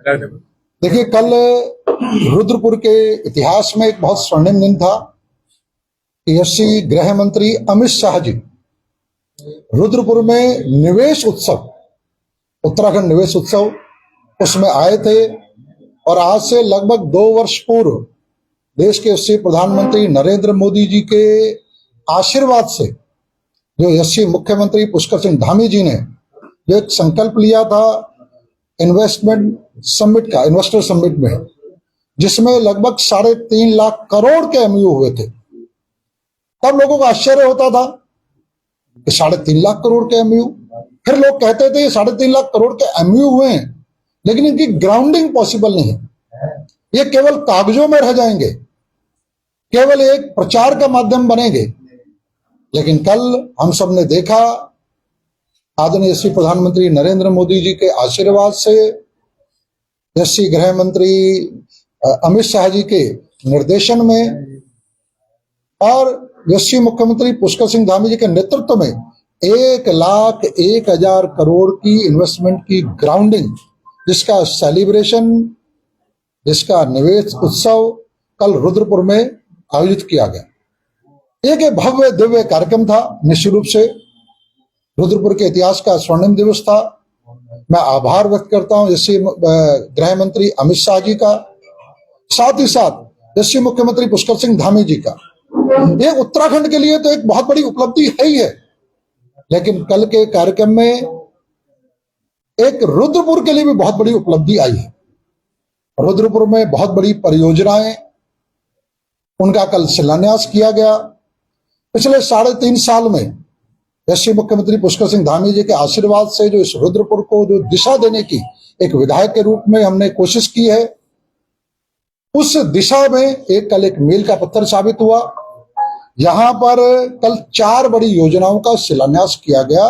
देखिए, कल रुद्रपुर के इतिहास में एक बहुत स्वर्णिम दिन था कि यशी गृह मंत्री अमित शाह जी रुद्रपुर में निवेश उत्सव, उत्तराखंड निवेश उत्सव, उसमें आए थे। और आज से लगभग 2 वर्ष पूर्व देश के यशस्वी प्रधानमंत्री नरेंद्र मोदी जी के आशीर्वाद से जो यशस्वी मुख्यमंत्री पुष्कर सिंह धामी जी ने जो एक संकल्प लिया था इन्वेस्टमेंट समिट का, इन्वेस्टर समिट में, जिसमें लगभग 3.5 लाख करोड़ के एमयू हुए थे, तब लोगों को आश्चर्य होता था कि 3.5 लाख करोड़ के एमयू। फिर लोग कहते थे 3.5 लाख करोड़ के एमयू हुए हैं, लेकिन इनकी ग्राउंडिंग पॉसिबल नहीं है, ये केवल कागजों में रह जाएंगे, केवल एक प्रचार का माध्यम बनेंगे। लेकिन कल हम सब ने देखा आदरणीय यशस्वी प्रधानमंत्री नरेंद्र मोदी जी के आशीर्वाद से, यशस्वी गृह मंत्री अमित शाह जी के निर्देशन में और यशस्वी मुख्यमंत्री पुष्कर सिंह धामी जी के नेतृत्व में 1,01,000 करोड़ की इन्वेस्टमेंट की ग्राउंडिंग, जिसका सेलिब्रेशन, जिसका निवेश उत्सव कल रुद्रपुर में आयोजित किया गया। एक भव्य दिव्य कार्यक्रम था। निश्चित रूप से रुद्रपुर के इतिहास का स्वर्णिम दिवस था। मैं आभार व्यक्त करता हूं यशस्वी गृह मंत्री अमित शाह जी का, साथ ही साथ यशस्वी मुख्यमंत्री पुष्कर सिंह धामी जी का। ये उत्तराखंड के लिए तो एक बहुत बड़ी उपलब्धि है ही है, लेकिन कल के कार्यक्रम में एक रुद्रपुर के लिए भी बहुत बड़ी उपलब्धि आई है। रुद्रपुर में बहुत बड़ी परियोजनाएं, उनका कल शिलान्यास किया गया। पिछले 3.5 साल में यशस्वी मुख्यमंत्री पुष्कर सिंह धामी जी के आशीर्वाद से जो इस रुद्रपुर को जो दिशा देने की एक विधायक के रूप में हमने कोशिश की है, उस दिशा में कल एक मील का पत्थर साबित हुआ। यहां पर कल 4 बड़ी योजनाओं का शिलान्यास किया गया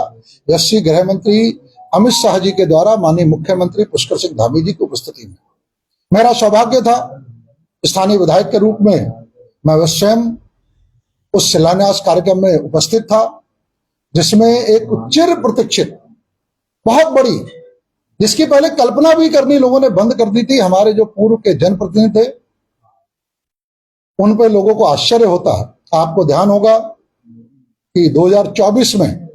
यशस्वी गृह मंत्री अमित शाह जी के द्वारा माननीय मुख्यमंत्री पुष्कर सिंह धामी जी की उपस्थिति में। मेरा सौभाग्य था स्थानीय विधायक के रूप में मैं स्वयं उस शिलान्यास कार्यक्रम में उपस्थित था, जिसमें एक चिर प्रतीक्षित बहुत बड़ी, जिसकी पहले कल्पना भी करनी लोगों ने बंद कर दी थी, हमारे जो पूर्व के जनप्रतिनिधि थे उन पर लोगों को आश्चर्य होता है। आपको ध्यान होगा कि 2024 में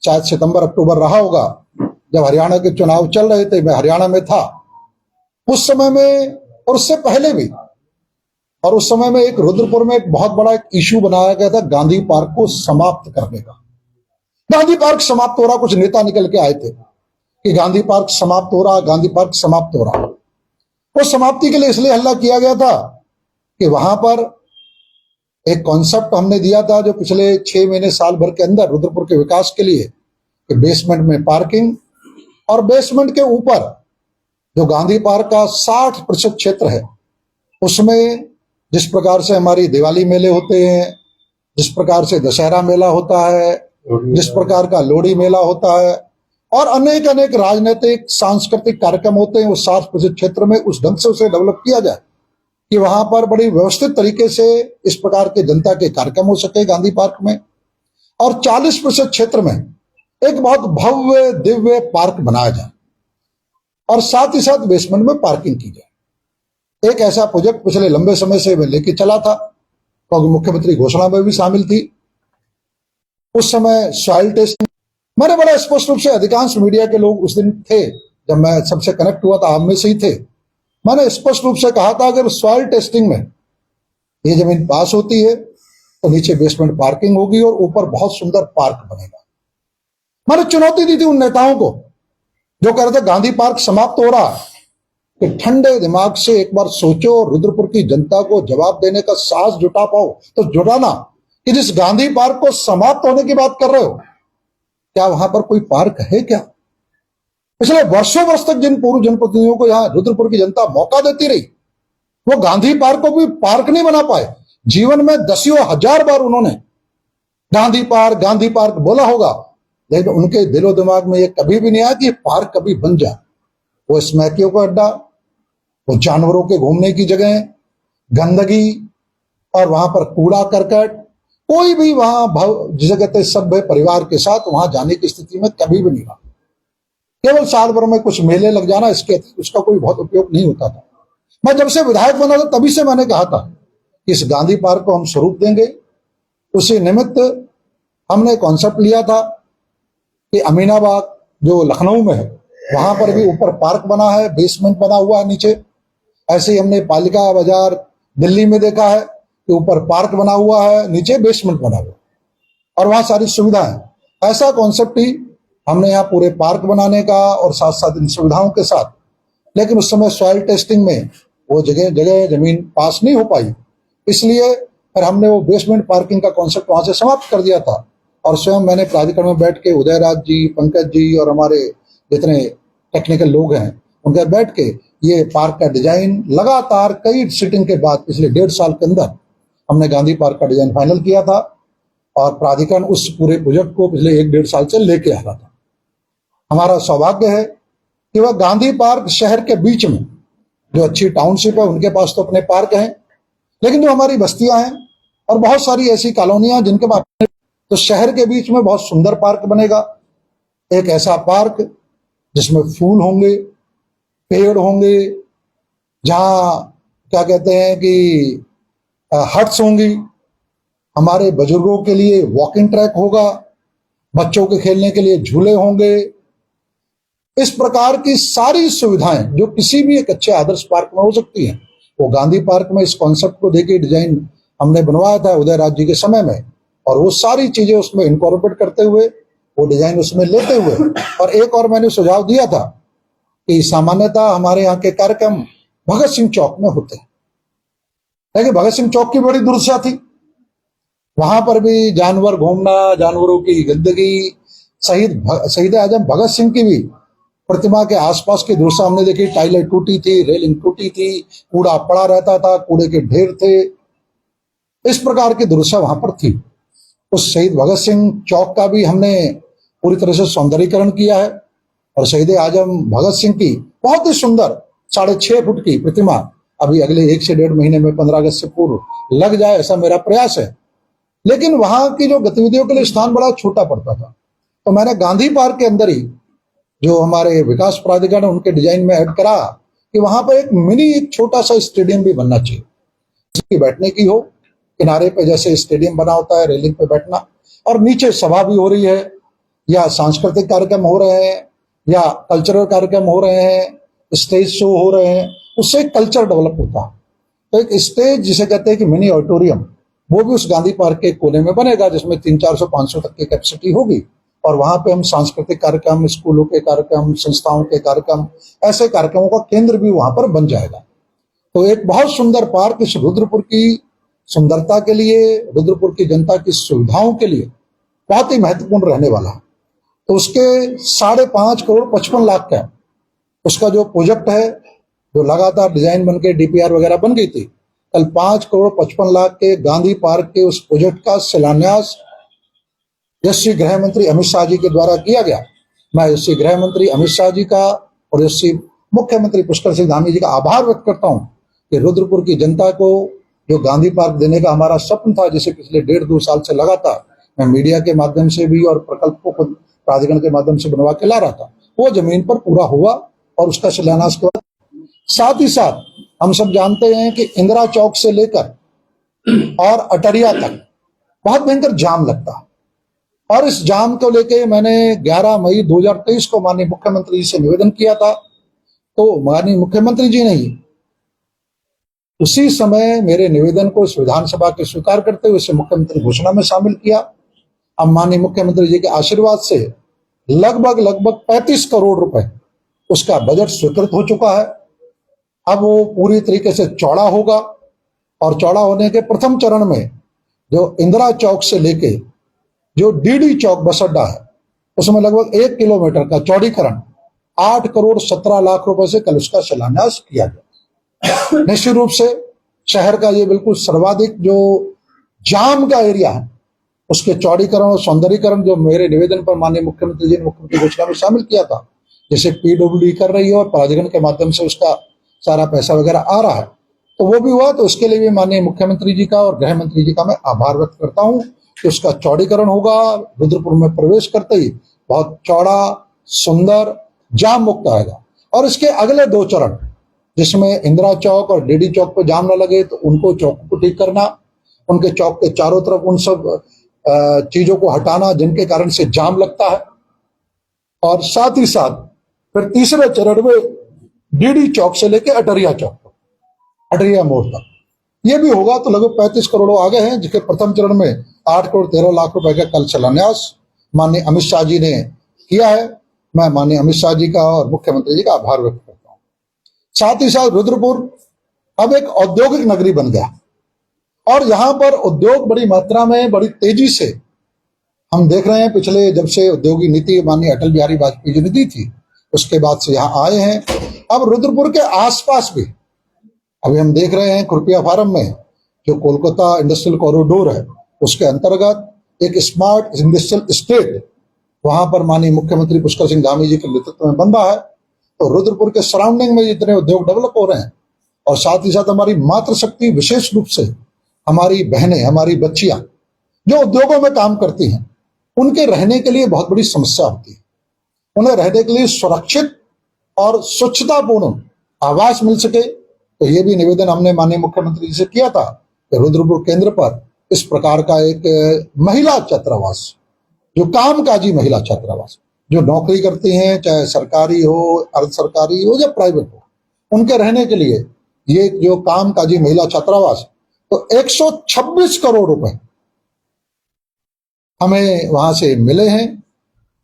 शायद सितंबर अक्टूबर रहा होगा, जब हरियाणा के चुनाव चल रहे थे, मैं हरियाणा में था उस समय में, और उससे पहले भी। और उस समय में एक रुद्रपुर में एक बहुत बड़ा एक इशू बनाया गया था गांधी पार्क को समाप्त करने का। गांधी पार्क समाप्त हो रहा, कुछ नेता निकल के आए थे कि गांधी पार्क समाप्त हो रहा, गांधी पार्क समाप्त हो रहा। वो समाप्ति के लिए इसलिए हल्ला किया गया था कि वहां पर एक कॉन्सेप्ट हमने दिया था जो पिछले 6 महीने साल भर के अंदर रुद्रपुर के विकास के लिए, कि बेसमेंट में पार्किंग और बेसमेंट के ऊपर जो गांधी पार्क का 60% क्षेत्र है, उसमें जिस प्रकार से हमारी दिवाली मेले होते हैं, जिस प्रकार से दशहरा मेला होता है, जिस प्रकार का लोहड़ी मेला होता है और अनेक अनेक राजनीतिक सांस्कृतिक कार्यक्रम होते हैं, वो 60% क्षेत्र में उस ढंग से उसे डेवलप किया जाए कि वहां पर बड़ी व्यवस्थित तरीके से इस प्रकार के जनता के कार्यक्रम हो सके गांधी पार्क में। और 40% क्षेत्र में एक बहुत भव्य दिव्य पार्क बनाया जाए और साथ ही साथ बेसमेंट में पार्किंग की जाए। एक ऐसा प्रोजेक्ट पिछले लंबे समय से मैं लेके चला था, क्योंकि मुख्यमंत्री घोषणा में भी शामिल थी। उस समय सॉइल टेस्टिंग, मैंने बड़ा स्पष्ट रूप से, अधिकांश मीडिया के लोग उस दिन थे जब मैं सबसे कनेक्ट हुआ था, आप में से ही थे, मैंने स्पष्ट रूप से कहा था अगर सॉइल टेस्टिंग में ये जमीन पास होती है तो नीचे बेसमेंट पार्किंग होगी और ऊपर बहुत सुंदर पार्क बनेगा। मैंने चुनौती दी थी उन नेताओं को जो कह रहे थे गांधी पार्क समाप्त हो रहा, कि ठंडे दिमाग से एक बार सोचो, रुद्रपुर की जनता को जवाब देने का साहस जुटा पाओ तो जुटाना कि जिस गांधी पार्क को समाप्त होने की बात कर रहे हो, क्या वहां पर कोई पार्क है क्या? पिछले वर्षों वर्ष तक जिन पूर्व जनप्रतिनिधियों को यहां रुद्रपुर की जनता मौका देती रही, वो गांधी पार्क को भी पार्क नहीं बना पाए। जीवन में दसियों हजार बार उन्होंने गांधी पार्क बोला होगा, लेकिन उनके दिलो दिमाग में ये कभी भी नहीं आया कि पार्क कभी बन जाए। वो स्मैकियों का अड्डा, वो जानवरों के घूमने की जगह, गंदगी और वहां पर कूड़ा करकट, कोई भी वहां जिसे कहते सभ्य परिवार के साथ वहां जाने की स्थिति में कभी भी नहीं रहा। केवल साल भर में कुछ मेले लग जाना, इसके उसका कोई बहुत उपयोग नहीं होता था। मैं जब से विधायक बना था तभी से मैंने कहा था कि इस गांधी पार्क को हम स्वरूप देंगे। उसी निमित्त हमने कॉन्सेप्ट लिया था कि अमीनाबाग जो लखनऊ में है वहां पर भी ऊपर पार्क बना है, बेसमेंट बना हुआ है नीचे। ऐसे ही हमने पालिका बाजार दिल्ली में देखा है कि ऊपर पार्क बना हुआ है, नीचे बेसमेंट बना हुआ है और वहां सारी सुविधाएं। ऐसा कॉन्सेप्ट ही हमने यहाँ पूरे पार्क बनाने का और साथ साथ इन सुविधाओं के साथ। लेकिन उस समय सॉइल टेस्टिंग में वो जगह जमीन पास नहीं हो पाई, इसलिए फिर हमने वो बेसमेंट पार्किंग का कॉन्सेप्ट वहां से समाप्त कर दिया था। और स्वयं मैंने प्राधिकरण में बैठ के उदयराज जी, पंकज जी और हमारे जितने टेक्निकल लोग हैं उनके बैठ के ये पार्क का डिजाइन लगातार कई सिटिंग के बाद पिछले 1.5 साल के अंदर हमने गांधी पार्क का डिजाइन फाइनल किया था। और प्राधिकरण उस पूरे प्रोजेक्ट को पिछले 1-1.5 साल से लेके आ रहा था। हमारा सौभाग्य है कि वह गांधी पार्क शहर के बीच में, जो अच्छी टाउनशिप है उनके पास तो अपने पार्क हैं, लेकिन जो हमारी बस्तियां हैं और बहुत सारी ऐसी कॉलोनियां जिनके पास, तो शहर के बीच में बहुत सुंदर पार्क बनेगा। एक ऐसा पार्क जिसमें फूल होंगे, पेड़ होंगे, जहां क्या कहते हैं कि हट्स होंगी, हमारे बुजुर्गों के लिए वॉकिंग ट्रैक होगा, बच्चों के खेलने के लिए झूले होंगे। इस प्रकार की सारी सुविधाएं जो किसी भी एक अच्छे आदर्श पार्क में हो सकती हैं, वो गांधी पार्क में इस कॉन्सेप्ट को देखिए डिजाइन हमने बनवाया था उदयराज जी के समय में। और वो सारी चीजें उसमें इनकॉर्पोरेट करते हुए, वो डिजाइन उसमें लेते हुए, और एक और मैंने सुझाव दिया था कि सामान्यतः हमारे यहाँ के कार्यक्रम भगत सिंह चौक में होते हैं, लेकिन भगत सिंह चौक की बड़ी दुर्दशा थी। वहां पर भी जानवर घूमना, जानवरों की गंदगी, शहीद आजम भगत सिंह की भी प्रतिमा के आसपास की दुर्दशा हमने देखी। टाइलें टूटी थी, रेलिंग टूटी थी, कूड़ा पड़ा रहता था, कूड़े के ढेर थे। इस प्रकार की दुर्दशा वहां पर थी। उस शहीद भगत सिंह चौक का भी हमने पूरी तरह से सौंदर्यीकरण किया है। और शहीद आजम भगत सिंह की बहुत ही सुंदर 6.5 फुट की प्रतिमा अभी अगले 1 से 1.5 महीने में 15 अगस्त से पूर्व लग जाए, ऐसा मेरा प्रयास है। लेकिन वहां की जो गतिविधियों के लिए स्थान बड़ा छोटा पड़ता था, तो मैंने गांधी पार्क के अंदर ही जो हमारे विकास प्राधिकरण उनके डिजाइन में ऐड करा कि वहां पर एक मिनी, एक छोटा सा स्टेडियम भी बनना चाहिए, जिसकी बैठने की हो, किनारे पे जैसे स्टेडियम बना होता है, रेलिंग पे बैठना, और नीचे सभा भी हो रही है या सांस्कृतिक कार्यक्रम हो रहे हैं या कल्चरल कार्यक्रम हो रहे हैं, स्टेज शो हो रहे हैं, उससे कल्चर डेवलप होता है। तो एक स्टेज जिसे कहते हैं कि मिनी ऑडिटोरियम, वो भी उस गांधी पार्क के कोने में बनेगा, जिसमें 300-400-500 तक की कैपेसिटी होगी। और वहां पे हम सांस्कृतिक कार्यक्रम, स्कूलों के कार्यक्रम, संस्थाओं के कार्यक्रम, ऐसे कार्यक्रमों का केंद्र भी वहां पर बन जाएगा। तो एक बहुत सुंदर पार्क इस रुद्रपुर की सुंदरता के लिए, रुद्रपुर की जनता की सुविधाओं के लिए बहुत ही महत्वपूर्ण रहने वाला है। तो उसके 5.5 करोड़ 55 लाख का उसका जो प्रोजेक्ट है, जो लगातार डिजाइन बन के डीपीआर वगैरह बन गई थी, कल 5 करोड़ 55 लाख के गांधी पार्क के उस प्रोजेक्ट का शिलान्यास यशस्वी गृह मंत्री अमित शाह जी के द्वारा किया गया। मैं यशस्वी गृह मंत्री अमित शाह जी का और यशस्वी मुख्यमंत्री पुष्कर सिंह धामी जी का आभार व्यक्त करता हूं कि रुद्रपुर की जनता को जो गांधी पार्क देने का हमारा स्वप्न था, जिसे पिछले 1.5-2 साल से लगातार मैं मीडिया के माध्यम से भी और प्रकल्पों को प्राधिकरण के माध्यम से बनवा के ला रहा था, वो जमीन पर पूरा हुआ। और उसका शिलान्यास के बाद साथ ही साथ हम सब जानते हैं कि इंदिरा चौक से लेकर और अटरिया तक बहुत भयंकर जाम लगता है। और इस जाम को लेके मैंने 11 मई 2023 को माननीय मुख्यमंत्री जी से निवेदन किया था। तो माननीय मुख्यमंत्री जी ने उसी समय मेरे निवेदन को इस विधानसभा के स्वीकार करते हुए इसे मुख्यमंत्री घोषणा में शामिल किया। अब माननीय मुख्यमंत्री जी के आशीर्वाद से लगभग 35 करोड़ रुपए उसका बजट स्वीकृत हो चुका है। अब वो पूरी तरीके से चौड़ा होगा और चौड़ा होने के प्रथम चरण में जो इंदिरा चौक से लेके जो डीडी चौक बस अड्डा है, उसमें लगभग 1 किलोमीटर का चौड़ीकरण 8 करोड़ 17 लाख रुपए से कल उसका शिलान्यास किया गया। निश्चित रूप से शहर का ये बिल्कुल सर्वाधिक जो जाम का एरिया है, उसके चौड़ीकरण और सौंदर्यीकरण जो मेरे निवेदन पर माननीय मुख्यमंत्री जी ने मुख्यमंत्री घोषणा में शामिल किया था, जैसे पीडब्ल्यूडी कर रही है और प्राधिकरण के माध्यम से उसका सारा पैसा वगैरह आ रहा है, तो वो भी हुआ। तो उसके लिए भी माननीय मुख्यमंत्री जी का और गृह मंत्री जी का मैं आभार व्यक्त करता हूं कि उसका चौड़ीकरण होगा। रुद्रपुर में प्रवेश करते ही बहुत चौड़ा, सुंदर, जाम मुक्त आएगा। और इसके अगले 2 चरण, जिसमें इंदिरा चौक और डीडी चौक पर जाम न लगे तो उनको चौक को ठीक करना, उनके चौक के चारों तरफ उन सब चीजों को हटाना जिनके कारण से जाम लगता है, और साथ ही साथ फिर तीसरे चरण में डीडी चौक से लेकर अटरिया चौक तक, अटरिया मोड़ तक ये भी होगा। तो लगभग 35 करोड़ आ गए हैं, जिसके प्रथम चरण में 8 करोड़ 13 लाख रुपए का कल शिलान्यास माननीय अमित शाह जी ने किया है। मैं माननीय अमित शाह जी का और मुख्यमंत्री जी का आभार व्यक्त करता हूं। साथ ही साथ रुद्रपुर अब एक औद्योगिक नगरी बन गया और यहां पर उद्योग बड़ी मात्रा में बड़ी तेजी से हम देख रहे हैं। पिछले जब से औद्योगिक नीति माननीय अटल बिहारी वाजपेयी जी ने दी थी, उसके बाद से यहाँ आए हैं। अब रुद्रपुर के आसपास भी अभी हम देख रहे हैं खुरपिया फार्म में जो कोलकाता इंडस्ट्रियल कॉरिडोर है, उसके अंतर्गत एक स्मार्ट इंडस्ट्रियल स्टेट वहां पर माननीय मुख्यमंत्री पुष्कर सिंह धामी जी के नेतृत्व में बन रहा है। तो रुद्रपुर के सराउंडिंग में इतने उद्योग डेवलप हो रहे हैं, और साथ ही साथ हमारी मातृशक्ति, विशेष रूप से हमारी बहनें, हमारी बच्चियां जो उद्योगों में काम करती हैं, उनके रहने के लिए बहुत बड़ी समस्या होती है। उन्हें रहने के लिए सुरक्षित और स्वच्छतापूर्ण आवास मिल सके, तो ये भी निवेदन हमने माननीय मुख्यमंत्री जी से किया था कि रुद्रपुर केंद्र पर इस प्रकार का एक महिला छात्रावास, जो कामकाजी महिला छात्रावास, जो नौकरी करती हैं, चाहे सरकारी हो, अर्ध सरकारी हो या प्राइवेट हो, उनके रहने के लिए ये जो कामकाजी महिला छात्रावास, तो 126 करोड़ रुपए हमें वहां से मिले हैं।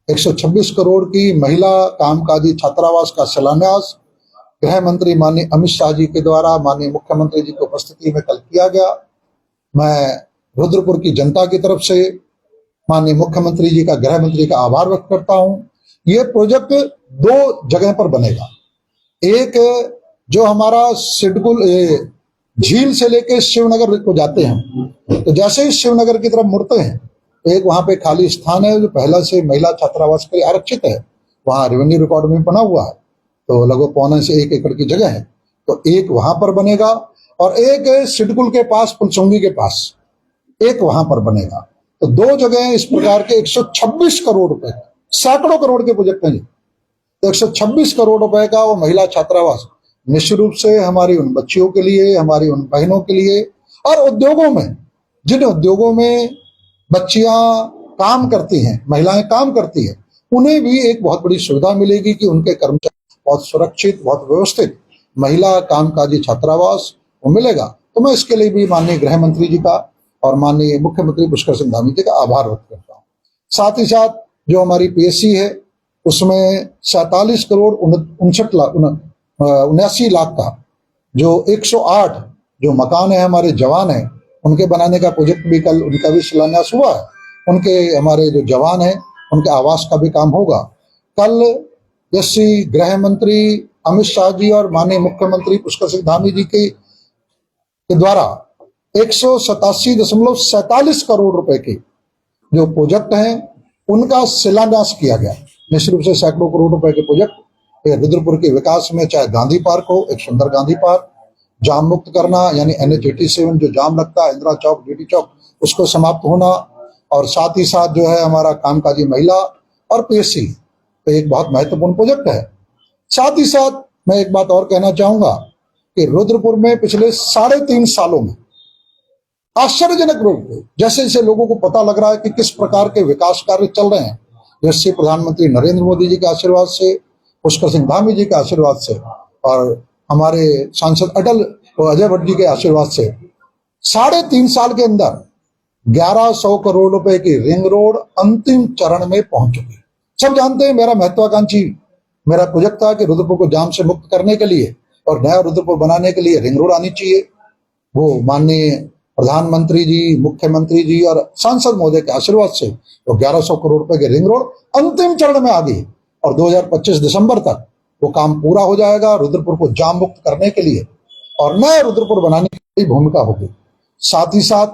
126 करोड़ की महिला कामकाजी छात्रावास का शिलान्यास गृह मंत्री माननीय अमित शाह जी के द्वारा माननीय मुख्यमंत्री जी की उपस्थिति में कल किया गया। मैं रुद्रपुर की जनता की तरफ से माननीय मुख्यमंत्री जी का, गृह मंत्री का आभार व्यक्त करता हूं। ये प्रोजेक्ट 2 जगह पर बनेगा। एक जो हमारा सिडकुल झील से लेके शिवनगर को जाते हैं, तो जैसे ही शिवनगर की तरफ मुड़ते हैं तो एक वहां पे खाली स्थान है जो पहला से महिला छात्रावास के लिए आरक्षित है, वहां रेवेन्यू रिकॉर्ड में बना हुआ है, तो लगभग 1.25 से 1 एकड़ की जगह है। तो एक वहां पर बनेगा और एक सिडकुल के पास, पुलसुंगी के पास एक वहां पर बनेगा। तो 2 जगह इस प्रकार के 126 करोड़ रुपए, सैकड़ों करोड़ के प्रोजेक्ट हैं। तो 126 करोड़ रुपए का वो महिला छात्रावास निश्चित रूप से हमारी उन बच्चियों के लिए, हमारी उन बहनों के लिए, और उद्योगों में, जिन उद्योगों में बच्चियां काम करती हैं, महिलाएं काम करती हैं, उन्हें भी एक बहुत बड़ी सुविधा मिलेगी कि उनके कर्मचारी बहुत सुरक्षित, बहुत व्यवस्थित महिला कामकाजी छात्रावास वो मिलेगा। तो मैं इसके लिए भी माननीय गृह मंत्री जी का और माननीय मुख्यमंत्री पुष्कर सिंह धामी जी का आभार व्यक्त करता हूँ। साथ ही साथ जो हमारी पीएससी है, उसमें 47 करोड़ 79 लाख का जो 108 जो मकान है, हमारे जवान हैं उनके बनाने का प्रोजेक्ट भी कल उनका भी शिलान्यास हुआ है। उनके, हमारे जो जवान हैं उनके आवास का भी काम होगा। कल जैसे गृह मंत्री अमित शाह जी और माननीय मुख्यमंत्री पुष्कर सिंह धामी जी के द्वारा 187.47 करोड़ रुपए के जो प्रोजेक्ट हैं उनका शिलान्यास किया गया। निश्चित रूप से सैकड़ों करोड़ रुपए के प्रोजेक्ट रुद्रपुर के विकास में, चाहे गांधी पार्क हो, एक सुंदर गांधी पार्क, जाम मुक्त करना यानी NH87 जो जाम लगता है इंदिरा चौक, डीडी चौक, उसको समाप्त होना, और साथ ही साथ जो है हमारा कामकाजी महिला और पीएससी, तो एक बहुत महत्वपूर्ण प्रोजेक्ट है। साथ ही साथ मैं एक बात और कहना चाहूंगा कि रुद्रपुर में पिछले 3.5 सालों में आश्चर्यजनक रूप से जैसे जैसे लोगों को पता लग रहा है कि किस प्रकार के विकास कार्य चल रहे हैं, जैसे प्रधानमंत्री नरेंद्र मोदी जी के आशीर्वाद से, पुष्कर सिंह धामी जी के आशीर्वाद से, और हमारे सांसद अटल अजय भट्ट जी के आशीर्वाद से 3.5 साल के अंदर 1100 करोड़ रुपए की रिंग रोड अंतिम चरण में पहुंच चुकी। सब जानते हैं मेरा महत्वाकांक्षी मेरा प्रोजेक्ट था कि रुद्रपुर को जाम से मुक्त करने के लिए और नया रुद्रपुर बनाने के लिए रिंग रोड आनी चाहिए। वो माननीय प्रधानमंत्री जी, मुख्यमंत्री जी और सांसद महोदय के आशीर्वाद से वो 1100 करोड़ रुपए की रिंग रोड अंतिम चरण में आ गई और 2025 दिसंबर तक वो काम पूरा हो जाएगा रुद्रपुर को जाम मुक्त करने के लिए और नया रुद्रपुर बनाने की भूमिका होगी। साथ ही साथ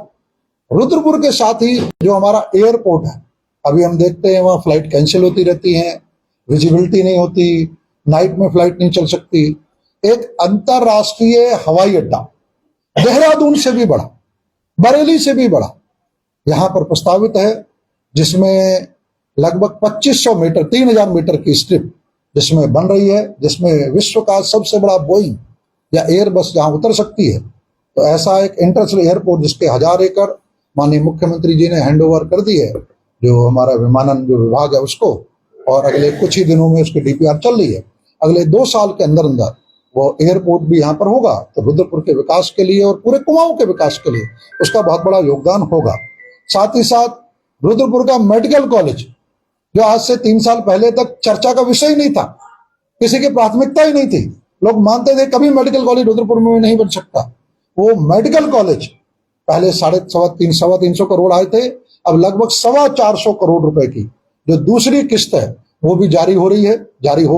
रुद्रपुर के साथ ही जो हमारा एयरपोर्ट है, अभी हम देखते हैं वहां फ्लाइट कैंसिल होती रहती हैं, विजिबिलिटी नहीं होती, नाइट में फ्लाइट नहीं चल सकती। एक अंतरराष्ट्रीय हवाई अड्डा देहरादून से भी बड़ा, बरेली से भी बड़ा यहां पर प्रस्तावित है, जिसमें लगभग 2500 मीटर, 3000 मीटर की स्ट्रिप जिसमें बन रही है, जिसमें विश्व का सबसे बड़ा बोइंग या एयरबस जहां उतर सकती है, तो ऐसा एक इंटरनेशनल एयरपोर्ट जिसके 1000 एकड़ माननीय मुख्यमंत्री जी ने हैंडओवर कर दी है, जो हमारा विमानन जो विभाग है उसको, और अगले कुछ ही दिनों में उसकी डीपीआर चल रही है। अगले 2 साल के अंदर अंदर वो एयरपोर्ट भी यहाँ पर होगा, तो रुद्रपुर के विकास के लिए और पूरे कुमाऊं के विकास के लिए उसका बहुत बड़ा योगदान होगा। साथ ही साथ रुद्रपुर का मेडिकल कॉलेज, जो आज से 3 साल पहले तक चर्चा का विषय ही नहीं था, किसी की प्राथमिकता ही नहीं थी, लोग मानते थे कभी मेडिकल कॉलेज रुद्रपुर में नहीं बन सकता, वो मेडिकल कॉलेज पहले 350 करोड़ आए थे, अब लगभग 425 करोड़ रुपए की जो दूसरी किस्त है वो भी जारी हो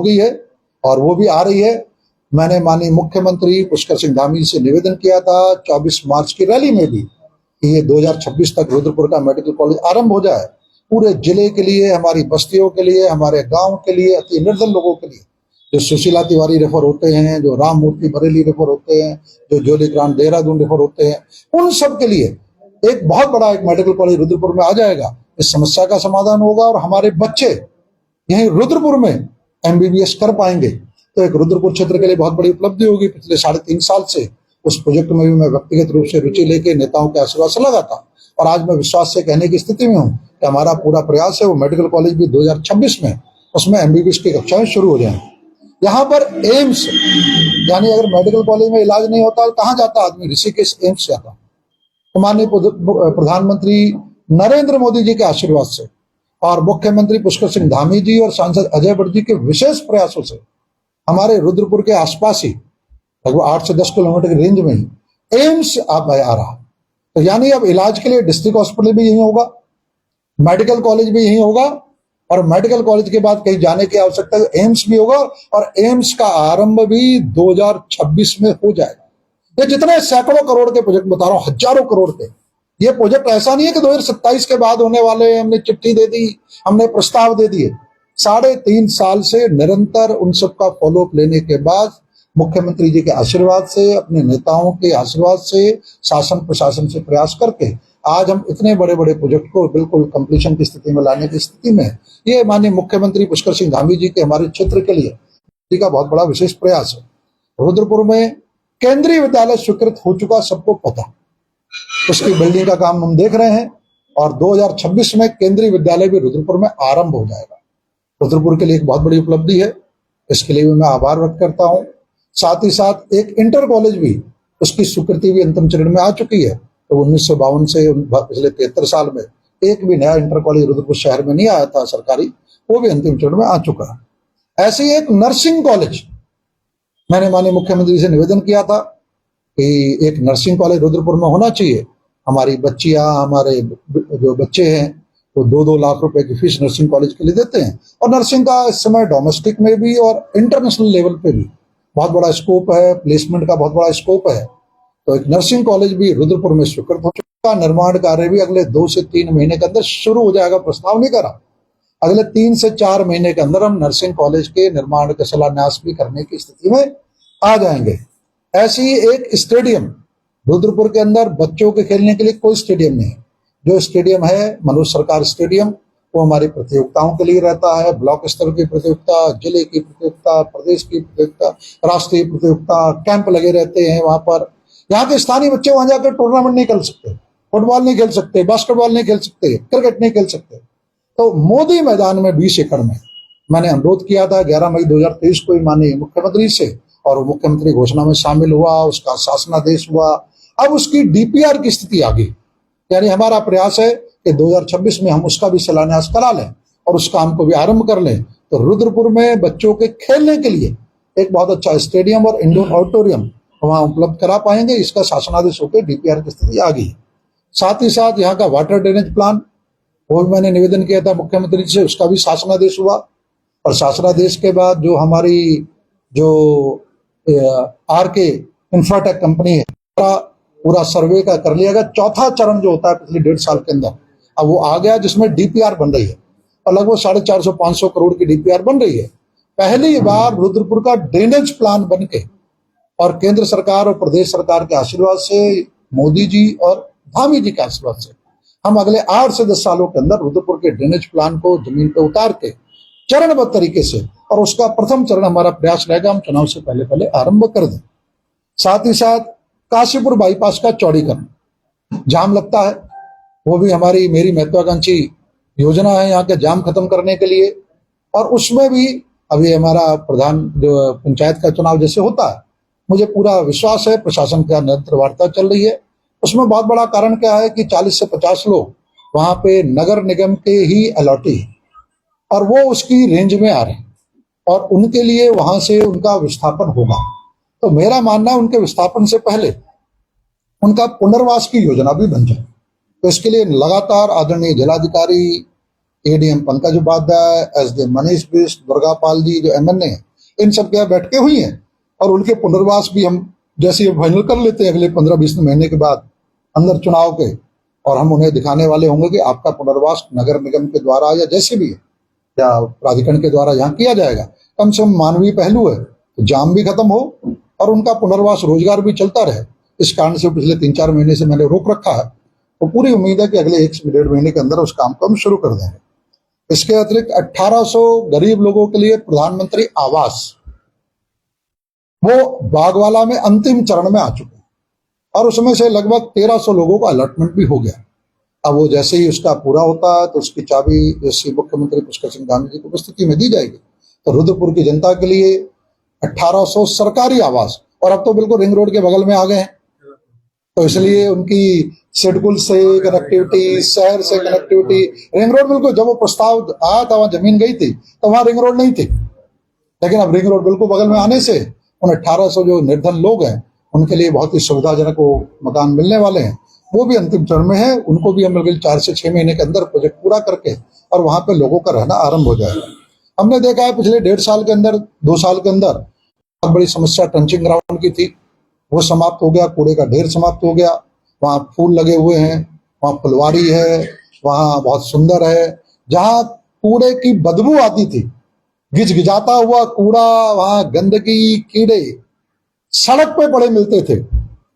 गई है और वो भी आ रही है। मैंने माननीय मुख्यमंत्री पुष्कर सिंह धामी से निवेदन किया था 24 मार्च की रैली में भी कि ये 2026 तक रुद्रपुर का मेडिकल कॉलेज आरंभ हो जाए, पूरे जिले के लिए, हमारी बस्तियों के लिए, हमारे गांव के लिए, अति निर्धन लोगों के लिए, जो सुशीला तिवारी रेफर होते हैं, जो राम मूर्ति बरेली रेफर होते हैं, जो जोली ग्रांट देहरादून रेफर होते हैं, उन सब के लिए एक बहुत बड़ा एक मेडिकल कॉलेज रुद्रपुर में आ जाएगा। इस समस्या का समाधान होगा और हमारे बच्चे यहीं रुद्रपुर में एमबीबीएस कर पाएंगे, तो एक रुद्रपुर क्षेत्र के लिए बहुत बड़ी उपलब्धि होगी। पिछले 3.5 साल से उस प्रोजेक्ट में भी मैं व्यक्तिगत रूप से रुचि लेके नेताओं के आशीर्वाद से लगा था, और आज मैं विश्वास से कहने की स्थिति में हूँ कि हमारा पूरा प्रयास है वो मेडिकल कॉलेज भी 2026 में उसमें एमबीबीएस की कक्षाएं शुरू हो जाएं। यहाँ पर एम्स, यानी अगर मेडिकल कॉलेज में इलाज नहीं होता कहाँ जाता आदमी, ऋषिकेश एम्स जाता। तो माननीय प्रधानमंत्री नरेंद्र मोदी जी के आशीर्वाद से और मुख्यमंत्री पुष्कर सिंह धामी जी और सांसद अजय भट्ट जी के विशेष प्रयासों से हमारे रुद्रपुर के आसपास ही लगभग 8 से 10 किलोमीटर की रेंज में ही एम्स आ रहा। तो यानी अब इलाज के लिए डिस्ट्रिक्ट हॉस्पिटल भी यही होगा, मेडिकल कॉलेज भी यही होगा, और मेडिकल कॉलेज के बाद कहीं जाने की आवश्यकता है, एम्स भी होगा, और एम्स का आरंभ भी 2026 में हो जाएगा। ये जितने सैकड़ों करोड़ के प्रोजेक्ट बता रहा हूं, हजारों करोड़ के, ये प्रोजेक्ट ऐसा नहीं है कि 2027 के बाद होने वाले, हमने चिट्ठी दे दी, हमने प्रस्ताव दे दिए। 3.5 साल से निरंतर उन सबका फॉलोअप लेने के बाद मुख्यमंत्री जी के आशीर्वाद से, अपने नेताओं के आशीर्वाद से, शासन प्रशासन से प्रयास करके आज हम इतने बड़े बड़े प्रोजेक्ट को बिल्कुल कंप्लीशन की स्थिति में लाने की स्थिति में, ये माननीय मुख्यमंत्री पुष्कर सिंह धामी जी के हमारे क्षेत्र के लिए जी का बहुत बड़ा विशेष प्रयास है। रुद्रपुर में केंद्रीय विद्यालय स्वीकृत हो चुका, सबको पता, उसकी बिल्डिंग का काम हम देख रहे हैं, और 2026 में केंद्रीय विद्यालय भी रुद्रपुर में आरंभ हो जाएगा। रुद्रपुर के लिए एक बहुत बड़ी उपलब्धि है, इसके लिए भी मैं आभार व्यक्त करता हूं। साथ ही साथ एक इंटर कॉलेज भी, उसकी स्वीकृति भी अंतिम चरण में आ चुकी है। तो 1952 से पिछले 73 साल में एक भी नया इंटर कॉलेज रुद्रपुर शहर में नहीं आया था सरकारी, वो भी अंतिम चरण में आ चुका है। ऐसे ही एक नर्सिंग कॉलेज, मैंने माननीय मुख्यमंत्री से निवेदन किया था कि एक नर्सिंग कॉलेज रुद्रपुर में होना चाहिए। हमारी बच्चियां, हमारे जो बच्चे हैं वो 2-2 लाख रुपए की फीस नर्सिंग कॉलेज के लिए देते हैं, और नर्सिंग का इस समय डोमेस्टिक में भी और इंटरनेशनल लेवल पे भी बहुत बड़ा स्कोप है, प्लेसमेंट का बहुत बड़ा स्कोप है। तो एक नर्सिंग कॉलेज भी रुद्रपुर में स्वीकृत हो चुका, निर्माण कार्य भी अगले 2 से 3 महीने के अंदर शुरू हो जाएगा। प्रस्ताव नहीं करा, अगले 3 से 4 महीने के अंदर हम नर्सिंग कॉलेज के निर्माण का शिलान्यास भी करने की स्थिति में आ जाएंगे। ऐसी एक स्टेडियम रुद्रपुर के अंदर, बच्चों के खेलने के लिए कोई स्टेडियम नहीं है। जो स्टेडियम है मनोज सरकार स्टेडियम, वो हमारी प्रतियोगिताओं के लिए रहता है, ब्लॉक स्तर की प्रतियोगिता, जिले की प्रतियोगिता, प्रदेश की प्रतियोगिता, राष्ट्रीय प्रतियोगिता, कैंप लगे रहते हैं वहां पर। यहाँ के स्थानीय बच्चे वहां जाकर टूर्नामेंट नहीं खेल सकते, फुटबॉल नहीं खेल सकते, बास्केटबॉल नहीं खेल सकते, क्रिकेट नहीं खेल सकते। तो मोदी मैदान में 20 एकड़ में मैंने अनुरोध किया था 11 मई 2023 को माननीय मुख्यमंत्री से, और वो मुख्यमंत्री घोषणा में शामिल हुआ, उसका शासनादेश हुआ। अब उसकी डीपीआर की स्थिति आ गई, यानी हमारा प्रयास है कि 2026 में हम उसका भी शिलान्यास करा लें और उस काम को भी आरंभ कर लें। तो रुद्रपुर में बच्चों के खेलने के लिए एक बहुत अच्छा स्टेडियम और इंडोर ऑडिटोरियम वहां उपलब्ध करा पाएंगे। इसका शासनादेश होकर डीपीआर की स्थिति आ गई। साथ ही साथ यहाँ का वाटर ड्रेनेज प्लान, वो भी मैंने निवेदन किया था मुख्यमंत्री से, उसका भी शासनादेश हुआ। और शासनादेश के बाद जो हमारी जो आरके इंफ्राटेक कंपनी है, पूरा सर्वे का कर लिया गया। चौथा चरण जो होता है पिछले 1.5 साल के अंदर, अब वो आ गया, जिसमें डीपीआर बन रही है और लगभग 450-500 करोड़ की डीपीआर बन रही है। पहली बार रुद्रपुर का ड्रेनेज प्लान बन के, और केंद्र सरकार और प्रदेश सरकार के आशीर्वाद से, मोदी जी और धामी जी के आशीर्वाद से, हम अगले 8 से 10 सालों के अंदर रुद्रपुर के ड्रेनेज प्लान को जमीन पे उतार के चरणबद्ध तरीके से, और उसका प्रथम चरण हमारा प्रयास रहेगा हम चुनाव से पहले पहले आरंभ कर दें। साथ ही साथ काशीपुर बाईपास का चौड़ीकरण, जाम लगता है, वो भी हमारी मेरी महत्वाकांक्षी योजना है यहाँ के जाम खत्म करने के लिए। और उसमें भी अभी हमारा प्रधान जो पंचायत का चुनाव जैसे होता है, मुझे पूरा विश्वास है प्रशासन का निरंतर वार्ता चल रही है। उसमें बहुत बड़ा कारण क्या है कि 40 से 50 लोग वहां पे नगर निगम के ही अलॉटी हैं और वो उसकी रेंज में आ रहे हैं और उनके लिए वहां से उनका विस्थापन होगा। तो मेरा मानना है उनके विस्थापन से पहले उनका पुनर्वास की योजना भी बन जाए। तो इसके लिए लगातार आदरणीय जिलाधिकारी, एडीएम पंकज उपाध्याय, एसडीएम मनीष बिष्ट, दुर्गापाल जी जो एमएनए हैं, इन सब के बैठकें हुई हैं और उनके पुनर्वास भी हम जैसे फाइनल कर लेते हैं अगले 15-20 महीने के बाद अंदर चुनाव के, और हम उन्हें दिखाने वाले होंगे कि आपका पुनर्वास नगर निगम के द्वारा या जैसे भी है या प्राधिकरण के द्वारा यहाँ किया जाएगा। कम से कम मानवीय पहलू है, तो जाम भी खत्म हो और उनका पुनर्वास, रोजगार भी चलता रहे। इस कारण से पिछले 3-4 महीने से मैंने रोक रखा है, तो पूरी उम्मीद है कि अगले 1 से 1.5 महीने के अंदर उस काम को हम शुरू कर देंगे। इसके अतिरिक्त 1800 गरीब लोगों के लिए प्रधानमंत्री आवास, वो बागवाला में अंतिम चरण में आ चुके हैं और उसमें से लगभग 1300 लोगों का अलॉटमेंट भी हो गया। अब वो जैसे ही उसका पूरा होता है तो उसकी चाबी जैसे मुख्यमंत्री पुष्कर सिंह धामी जी की उपस्थिति में दी जाएगी। तो रुद्रपुर की जनता के लिए 1800 सरकारी आवास, और अब तो बिल्कुल रिंग रोड के बगल में आ गए हैं, तो इसलिए उनकी शेडकुल से कनेक्टिविटी, शहर से कनेक्टिविटी, रिंग रोड बिल्कुल, जब वो प्रस्ताव आया था वहां जमीन गई थी तो वहां रिंग रोड नहीं थी, लेकिन अब रिंग रोड बिल्कुल बगल में आने से उन 1800 जो निर्धन लोग हैं उनके लिए बहुत ही सुविधाजनक वो मकान मिलने वाले हैं। वो भी अंतिम चरण में है, उनको भी हम बिल्कुल 4 से 6 महीने के अंदर प्रोजेक्ट पूरा करके और वहां पे लोगों का रहना आरंभ हो जाएगा। हमने देखा है पिछले 1.5 साल के अंदर, 2 साल के अंदर बहुत बड़ी समस्या ट्रंचिंग ग्राउंड की थी, वो समाप्त हो गया, कूड़े का ढेर समाप्त हो गया, वहाँ फूल लगे हुए हैं, वहाँ फुलवारी है, वहाँ बहुत सुंदर है। जहाँ कूड़े की बदबू आती थी, गिजगिजाता हुआ कूड़ा, वहाँ गंदगी, कीड़े सड़क पे पड़े मिलते थे,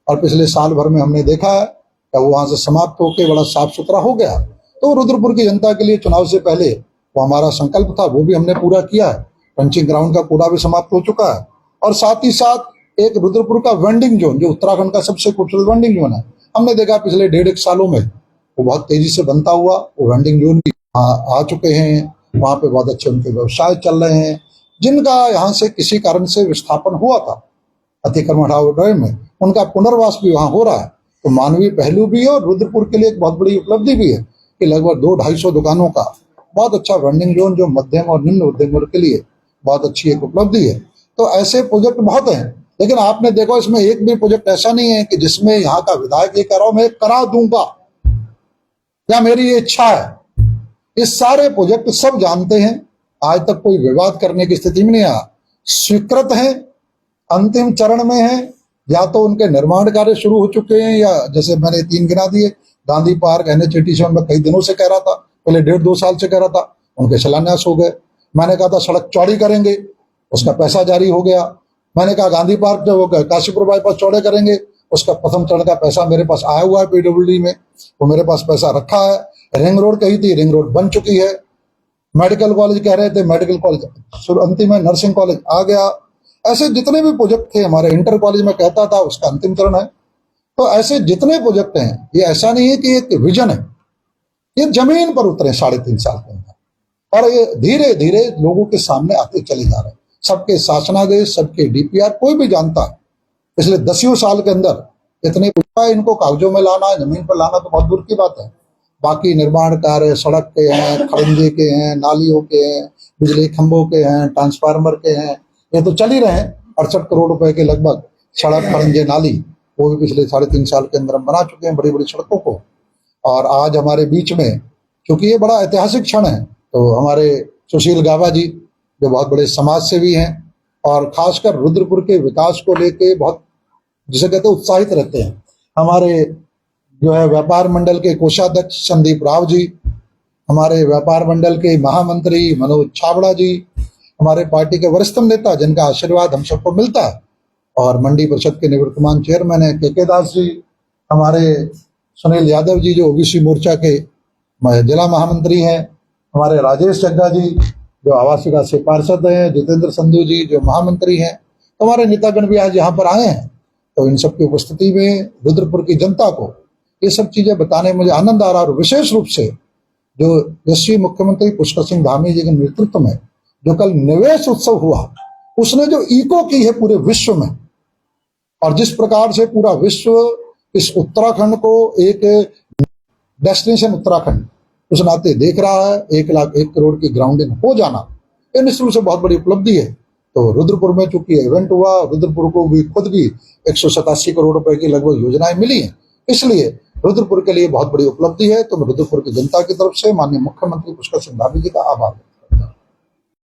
और पिछले साल भर में हमने देखा है कि वो वहां से समाप्त होकर बड़ा साफ सुथरा हो गया। तो रुद्रपुर की जनता के लिए चुनाव से पहले वो हमारा संकल्प था, वो भी हमने पूरा किया है। पंचिंग ग्राउंड का कूड़ा भी समाप्त हो चुका है, और साथ ही साथ एक रुद्रपुर का वेंडिंग जोन जो उत्तराखंड का सबसे खूबसूरत वेंडिंग जोन है, हमने देखा पिछले 1.5 सालों में वो बहुत तेजी से बनता हुआ वो वेंडिंग जोन भी आ चुके हैं। वहां पे बहुत अच्छे उनके व्यवसाय चल रहे हैं। जिनका यहाँ से किसी कारण से विस्थापन हुआ था अतिक्रमण हटाओ में, उनका पुनर्वास भी वहां हो रहा है। तो मानवीय पहलू भी है और रुद्रपुर के लिए एक बहुत बड़ी उपलब्धि भी है कि लगभग 200-250 दुकानों का बहुत अच्छा वेंडिंग जोन जो मध्यम और निम्न उद्यम वर्ग के लिए बहुत अच्छी एक उपलब्धि है। तो ऐसे प्रोजेक्ट बहुत हैं, लेकिन आपने देखो इसमें एक भी प्रोजेक्ट ऐसा नहीं है कि जिसमें यहाँ का विधायक ये कह रहा हूं मैं करा दूंगा या मेरी ये इच्छा है। इस सारे प्रोजेक्ट सब जानते हैं, आज तक कोई विवाद करने की स्थिति में नहीं आया, स्वीकृत है, अंतिम चरण में है, या तो उनके निर्माण कार्य शुरू हो चुके हैं या जैसे मैंने 3 गिना दिए, गांधी पार्क NH87 में कई दिनों से कह रहा था, पहले 1.5-2 साल से कह रहा था, उनके शिलान्यास हो गए। मैंने कहा था सड़क चौड़ी करेंगे, उसका पैसा जारी हो गया। मैंने कहा गांधी पार्क जो काशीपुर बाईपास चौड़े करेंगे, उसका प्रथम चरण का पैसा मेरे पास आया हुआ है PWD में, वो मेरे पास पैसा रखा है। रिंग रोड कही थी, रिंग रोड बन चुकी है। मेडिकल कॉलेज कह रहे थे, मेडिकल कॉलेज अंतिम है, नर्सिंग कॉलेज आ गया। ऐसे जितने भी प्रोजेक्ट थे, हमारे इंटर कॉलेज में कहता था उसका अंतिम चरण है। तो ऐसे जितने प्रोजेक्ट हैं, ये ऐसा नहीं है कि एक विजन है, ये जमीन पर उतरे 3.5 साल के अंदर, और ये धीरे धीरे लोगों के सामने आते चले जा रहे हैं। सबके शासनादेश, सबके DPR कोई भी जानता है। पिछले 10 साल के अंदर इतने इनको कागजों में लाना, जमीन पर लाना तो बहुत दूर की बात है। बाकी निर्माण कार्य सड़क के हैं, खड़ंजे के हैं, नालियों के हैं, बिजली खंभों के हैं, ट्रांसफार्मर के हैं, ये तो चल ही रहे हैं। 68 करोड़ रुपए के लगभग सड़क, खड़ंजे, नाली, वो भी पिछले 3.5 साल के अंदर हम बना चुके हैं, बड़ी बड़ी सड़कों को। और आज हमारे बीच में, क्योंकि ये बड़ा ऐतिहासिक क्षण है, तो हमारे सुशील गाबा जी जो बहुत बड़े समाज सेवी हैं और खासकर रुद्रपुर के विकास को लेके बहुत, जिसे कहते हैं, उत्साहित रहते हैं। हमारे जो है व्यापार मंडल के कोषाध्यक्ष संदीप राव जी, हमारे व्यापार मंडल के महामंत्री मनोज छाबड़ा जी, हमारे पार्टी के वरिष्ठ नेता जिनका आशीर्वाद हम सबको मिलता है, और मंडी परिषद के निवर्तमान चेयरमैन है KK दास जी, हमारे सुनील यादव जी जो OBC मोर्चा के जिला महामंत्री हैं, हमारे राजेश जग्गा जी, जो आवासिका से पार्षद हैं, जितेंद्र संधू जी जो महामंत्री हैं, तो हमारे नेतागण भी आज यहाँ पर आए हैं। तो इन सब की उपस्थिति में रुद्रपुर की जनता को ये सब चीजें बताने में मुझे आनंद आ रहा है। और विशेष रूप से जो यशस्वी मुख्यमंत्री पुष्कर सिंह धामी जी के नेतृत्व में जो कल निवेश उत्सव हुआ, उसने जो इको की है पूरे विश्व में, और जिस प्रकार से पूरा विश्व इस उत्तराखंड को एक डेस्टिनेशन उत्तराखंड उस नाते देख रहा है, 1,01 करोड़ की ग्राउंडिंग हो जाना ये निश्चित रूप से बहुत बड़ी उपलब्धि है। तो रुद्रपुर में चूंकि इवेंट हुआ, रुद्रपुर को भी खुद भी 187 करोड़ रुपए की लगभग योजनाएं मिली हैं, इसलिए रुद्रपुर के लिए बहुत बड़ी उपलब्धि है। तो मैं रुद्रपुर की जनता की तरफ से माननीय मुख्यमंत्री पुष्कर सिंह धामी जी का आभार